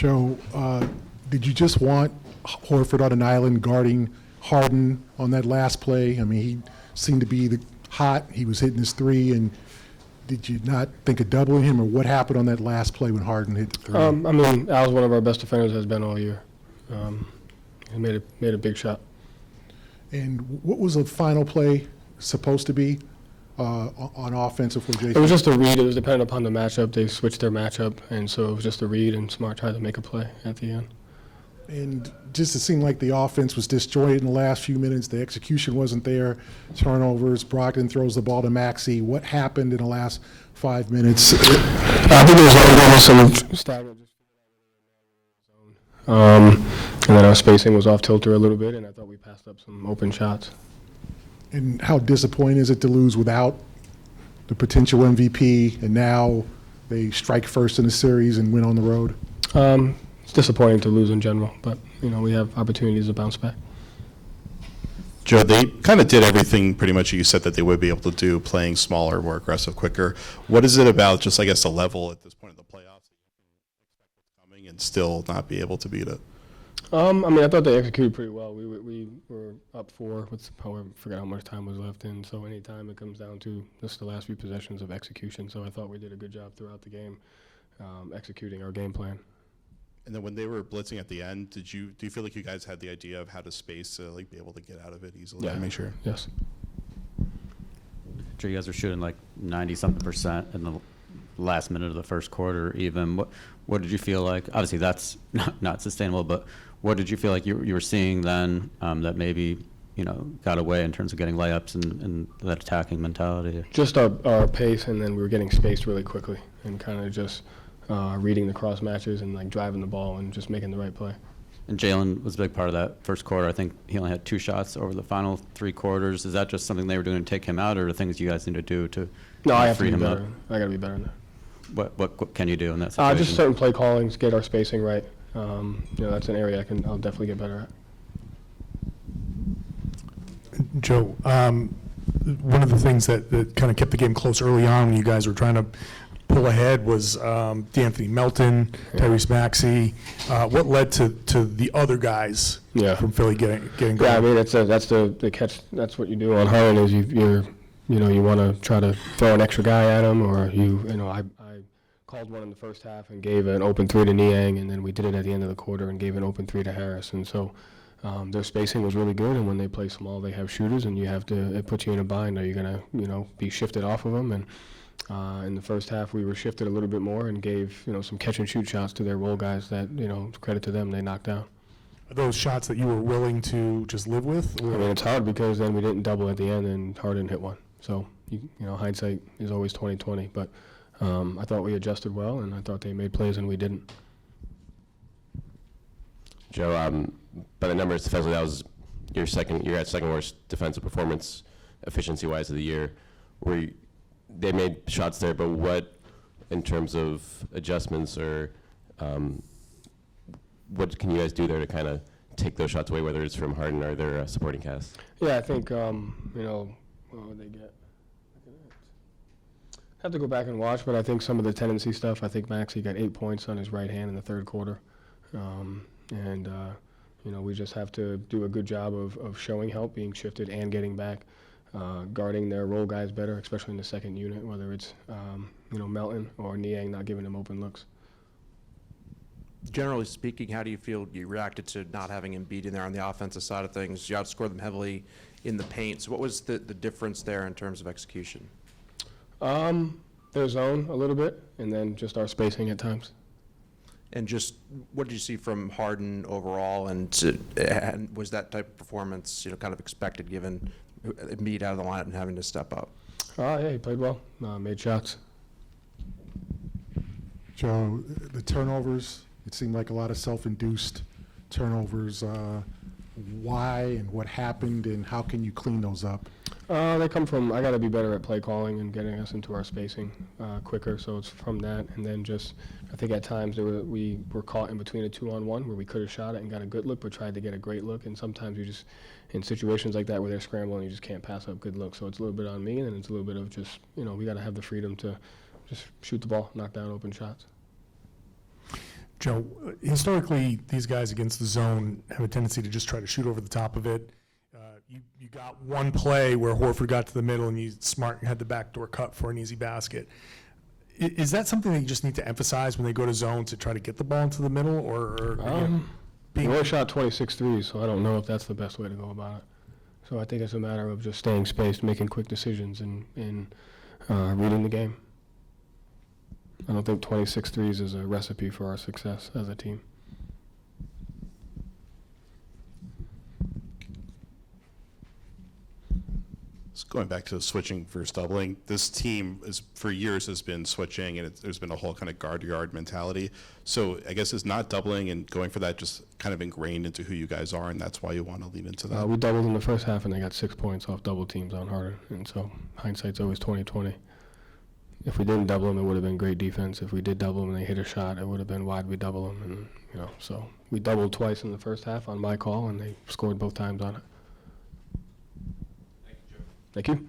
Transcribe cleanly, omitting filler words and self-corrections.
Joe, did you just want Horford on an island guarding Harden on that last play? I mean, he seemed to be hot. He was hitting his three, and did you not think of doubling him, or what happened on that last play when Harden hit the three? I mean, Al's one of our best defenders, has been all year. He made a big shot. And what was the final play supposed to be on offense for Jason? It was just a read. It was dependent upon the matchup. They switched their matchup, and so it was just a read, and Smart tried to make a play at the end. And just it seemed like the offense was disjointed in the last few minutes. The execution wasn't there. Turnovers. Brogdon throws the ball to Maxey. What happened in the last 5 minutes? I think there was some stagnant. And then our spacing was off tilter a little bit, and I thought we passed up some open shots. And how disappointing is it to lose without the potential MVP, and now they strike first in the series and win on the road? It's disappointing to lose in general, but we have opportunities to bounce back. Joe, they kind of did everything pretty much you said that they would be able to do, playing smaller, more aggressive, quicker. What is it about just, I guess, the level at this point in the playoffs that you can expect what's coming and still not be able to beat it? I mean, I thought they executed pretty well. We were up 4 with, I forgot how much time was left in. So anytime it comes down to just the last few possessions of execution. So I thought we did a good job throughout the game executing our game plan. And then when they were blitzing at the end, do you feel like you guys had the idea of how to space to be able to get out of it easily? Yeah. Make sure. Yes. Sure, you guys were shooting like 90-something% in the last minute of the first quarter. Even what did you feel like? Obviously, that's not sustainable. But what did you feel like you were seeing then that maybe got away in terms of getting layups and that attacking mentality? Just our pace, and then we were getting spaced really quickly, and kind of just reading the cross matches and driving the ball and just making the right play. And Jalen was a big part of that first quarter. I think he only had 2 shots over the final 3 quarters. Is that just something they were doing to take him out, or the things you guys need to do to I have free to be him up? better. I got to be better than that. What can you do in that situation? Just certain play callings, get our spacing right. That's an area I'll definitely get better at. Joe, one of the things that kind of kept the game close early on when you guys were trying to pull ahead was D'Anthony Melton, Tyrese Maxey. What led to the other guys from Philly getting going? Yeah, I mean that's the catch. That's what you do on Harden is you want to try to throw an extra guy at him, or I called one in the first half and gave an open 3 to Niang, and then we did it at the end of the quarter and gave an open 3 to Harris, and so their spacing was really good. And when they play small, they have shooters, and it puts you in a bind. Are you gonna be shifted off of them? And in the first half, we were shifted a little bit more and gave some catch and shoot shots to their role guys that credit to them, they knocked down. Are those shots that you were willing to just live with? I mean, it's hard because then we didn't double at the end and Harden hit one. So hindsight is always 20/20. But I thought we adjusted well, and I thought they made plays and we didn't. Joe, by the numbers defensively, that was your second worst defensive performance efficiency-wise of the year. They made shots there, but what, in terms of adjustments or what can you guys do there to kind of take those shots away, whether it's from Harden or their supporting cast? Yeah, I think, what would they get? I have to go back and watch, but I think some of the tendency stuff, I think Maxey got 8 points on his right hand in the third quarter. We just have to do a good job of showing help, being shifted, and getting back. Guarding their role guys better, especially in the second unit, whether it's Melton or Niang not giving them open looks. Generally speaking, how do you feel you reacted to not having Embiid in there on the offensive side of things? You outscored them heavily in the paint. So what was the difference there in terms of execution? Their zone a little bit, and then just our spacing at times. And just what did you see from Harden overall, and was that type of performance kind of expected given Embiid out of the lineup and having to step up? Yeah, he played well, made shots. Joe, the turnovers, it seemed like a lot of self-induced turnovers. Why and what happened, and how can you clean those up? They come from, I got to be better at play calling and getting us into our spacing quicker, so it's from that. And then just, I think at times we were caught in between a 2-on-1 where we could have shot it and got a good look, but tried to get a great look. And sometimes you just, in situations like that where they're scrambling, you just can't pass up good looks. So it's a little bit on me, and then it's a little bit of just, we got to have the freedom to just shoot the ball, knock down open shots. Joe, historically, these guys against the zone have a tendency to just try to shoot over the top of it. You got one play where Horford got to the middle and Smart had the backdoor cut for an easy basket. Is that something that you just need to emphasize when they go to zone to try to get the ball into the middle, or We only shot 26 threes, so I don't know if that's the best way to go about it. So I think it's a matter of just staying spaced, making quick decisions, and reading the game. I don't think 26 threes is a recipe for our success as a team. Just going back to switching versus doubling, this team for years has been switching, and there's been a whole kind of guard-to-guard mentality. So I guess is not doubling and going for that just kind of ingrained into who you guys are, and that's why you want to lean into that? We doubled in the first half, and they got 6 points off double teams on Harden, and so hindsight's always 20/20. If we didn't double them, it would have been great defense. If we did double them and they hit a shot, it would have been why'd we double them, and so we doubled twice in the first half on my call, and they scored both times on it. Thank you.